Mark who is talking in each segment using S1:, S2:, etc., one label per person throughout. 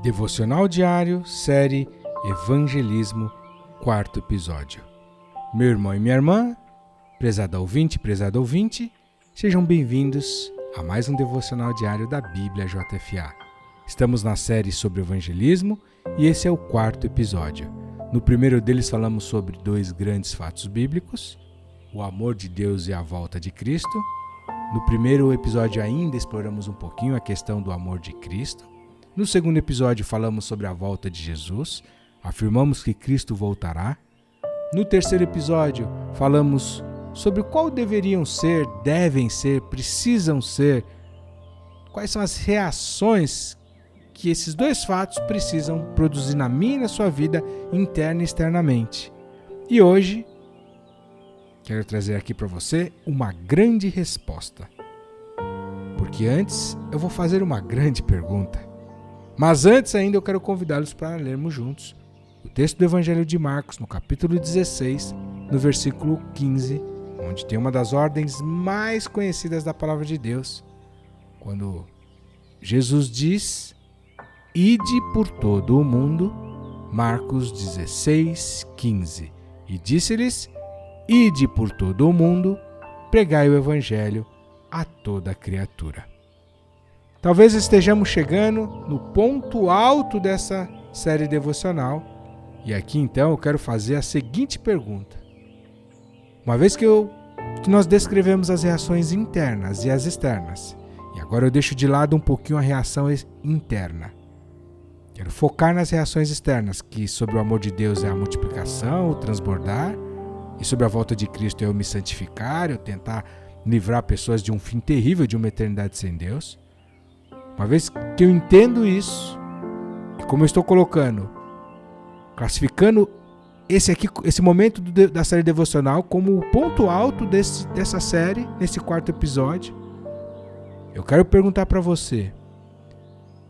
S1: Devocional diário, série Evangelismo, 4º episódio. Meu irmão e minha irmã, prezado ouvinte, sejam bem-vindos a mais um devocional diário da Bíblia JFA. Estamos na série sobre evangelismo e esse é o 4º episódio. No primeiro deles falamos sobre 2 grandes fatos bíblicos, o amor de Deus e a volta de Cristo. No primeiro episódio ainda exploramos um pouquinho a questão do amor de Cristo. No segundo episódio falamos sobre a volta de Jesus, afirmamos que Cristo voltará. No terceiro episódio falamos sobre qual deveriam ser, devem ser, precisam ser, quais são as reações que esses 2 fatos precisam produzir na minha e na sua vida, interna e externamente. E hoje, quero trazer aqui para você uma grande resposta. Porque antes eu vou fazer uma grande pergunta. Mas antes ainda eu quero convidá-los para lermos juntos o texto do Evangelho de Marcos, no capítulo 16, no versículo 15, onde tem uma das ordens mais conhecidas da palavra de Deus, quando Jesus diz: "Ide por todo o mundo", Marcos 16, 15, e disse-lhes: "Ide por todo o mundo, pregai o Evangelho a toda criatura". Talvez estejamos chegando no ponto alto dessa série devocional. E aqui então eu quero fazer a seguinte pergunta. Uma vez que nós descrevemos as reações internas e as externas, e agora eu deixo de lado um pouquinho a reação interna. Quero focar nas reações externas, que sobre o amor de Deus é a multiplicação, o transbordar, e sobre a volta de Cristo é eu me santificar, eu tentar livrar pessoas de um fim terrível, de uma eternidade sem Deus. Uma vez que eu entendo isso, e como eu estou classificando esse momento da série devocional como o ponto alto dessa série, nesse 4º episódio, eu quero perguntar para você,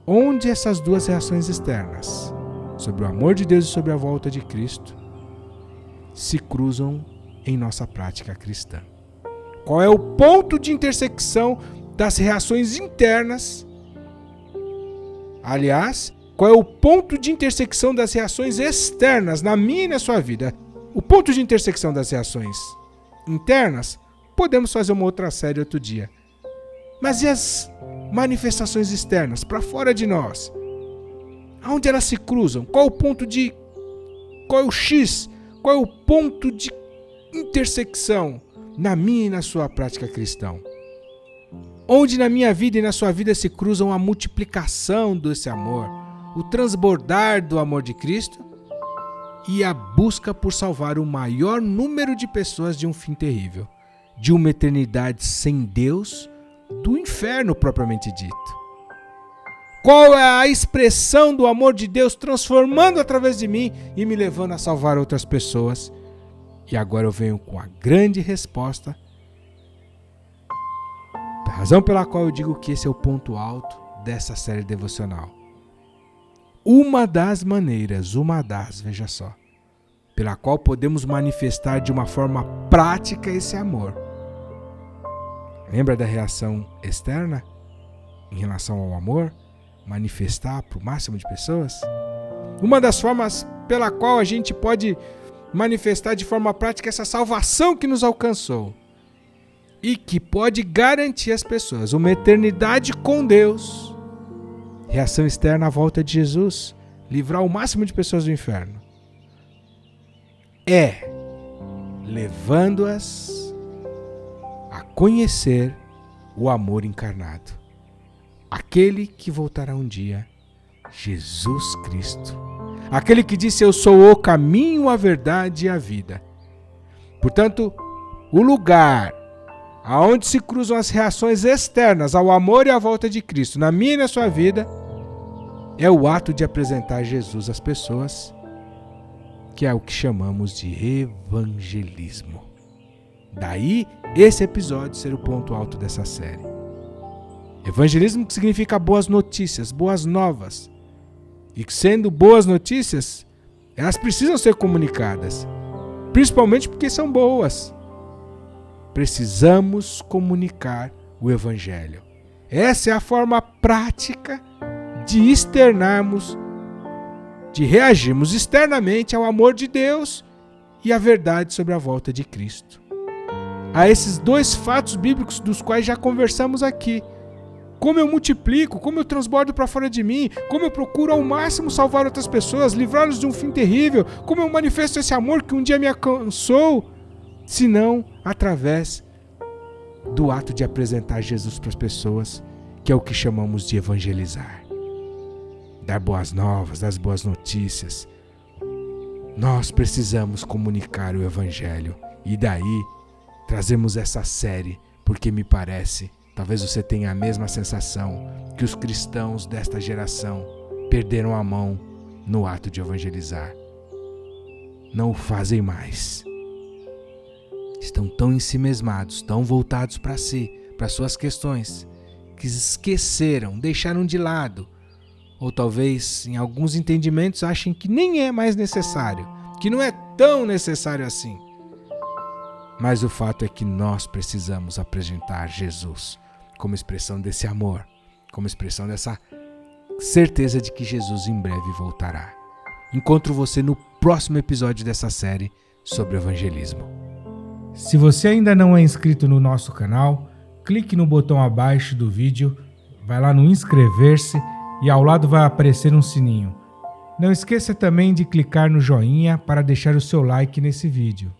S1: onde essas 2 reações externas, sobre o amor de Deus e sobre a volta de Cristo, se cruzam em nossa prática cristã? Qual é o ponto de intersecção das reações internas? Aliás, qual é o ponto de intersecção das reações externas na minha e na sua vida? O ponto de intersecção das reações internas, podemos fazer uma outra série outro dia. Mas e as manifestações externas, para fora de nós? Aonde elas se cruzam? Qual é o X? Qual é o ponto de intersecção na minha e na sua prática cristã? Onde na minha vida e na sua vida se cruzam a multiplicação desse amor, o transbordar do amor de Cristo e a busca por salvar o maior número de pessoas de um fim terrível, de uma eternidade sem Deus, do inferno propriamente dito. Qual é a expressão do amor de Deus transformando através de mim e me levando a salvar outras pessoas? E agora eu venho com a grande resposta, a razão pela qual eu digo que esse é o ponto alto dessa série devocional. Uma das maneiras, veja só, pela qual podemos manifestar de uma forma prática esse amor. Lembra da reação externa em relação ao amor? Manifestar para o máximo de pessoas? Uma das formas pela qual a gente pode manifestar de forma prática essa salvação que nos alcançou e que pode garantir às pessoas uma eternidade com Deus. Reação externa à volta de Jesus, livrar o máximo de pessoas do inferno. É levando-as a conhecer o amor encarnado. Aquele que voltará um dia, Jesus Cristo. Aquele que disse: "Eu sou o caminho, a verdade e a vida". Portanto, o lugar aonde se cruzam as reações externas ao amor e à volta de Cristo, na minha e na sua vida, é o ato de apresentar Jesus às pessoas, que é o que chamamos de evangelismo. Daí, esse episódio ser o ponto alto dessa série. Evangelismo que significa boas notícias, boas novas. E que, sendo boas notícias, elas precisam ser comunicadas, principalmente porque são boas. Precisamos comunicar o Evangelho. Essa é a forma prática de externarmos de reagirmos externamente ao amor de Deus e à verdade sobre a volta de Cristo. A esses dois fatos bíblicos dos quais já conversamos aqui. Como eu multiplico, como eu transbordo para fora de mim, como eu procuro ao máximo salvar outras pessoas, livrá-los de um fim terrível, como eu manifesto esse amor que um dia me alcançou, senão através do ato de apresentar Jesus para as pessoas, que é o que chamamos de evangelizar. Dar boas novas, dar boas notícias. Nós precisamos comunicar o Evangelho e daí trazemos essa série, porque me parece, talvez você tenha a mesma sensação, que os cristãos desta geração perderam a mão no ato de evangelizar. Não o fazem mais. Estão tão ensimesmados, tão voltados para si, para suas questões, que esqueceram, deixaram de lado, ou talvez em alguns entendimentos achem que nem é mais necessário, que não é tão necessário assim. Mas o fato é que nós precisamos apresentar Jesus como expressão desse amor, como expressão dessa certeza de que Jesus em breve voltará. Encontro você no próximo episódio dessa série sobre evangelismo. Se você ainda não é inscrito no nosso canal, clique no botão abaixo do vídeo, vai lá no inscrever-se e ao lado vai aparecer um sininho. Não esqueça também de clicar no joinha para deixar o seu like nesse vídeo.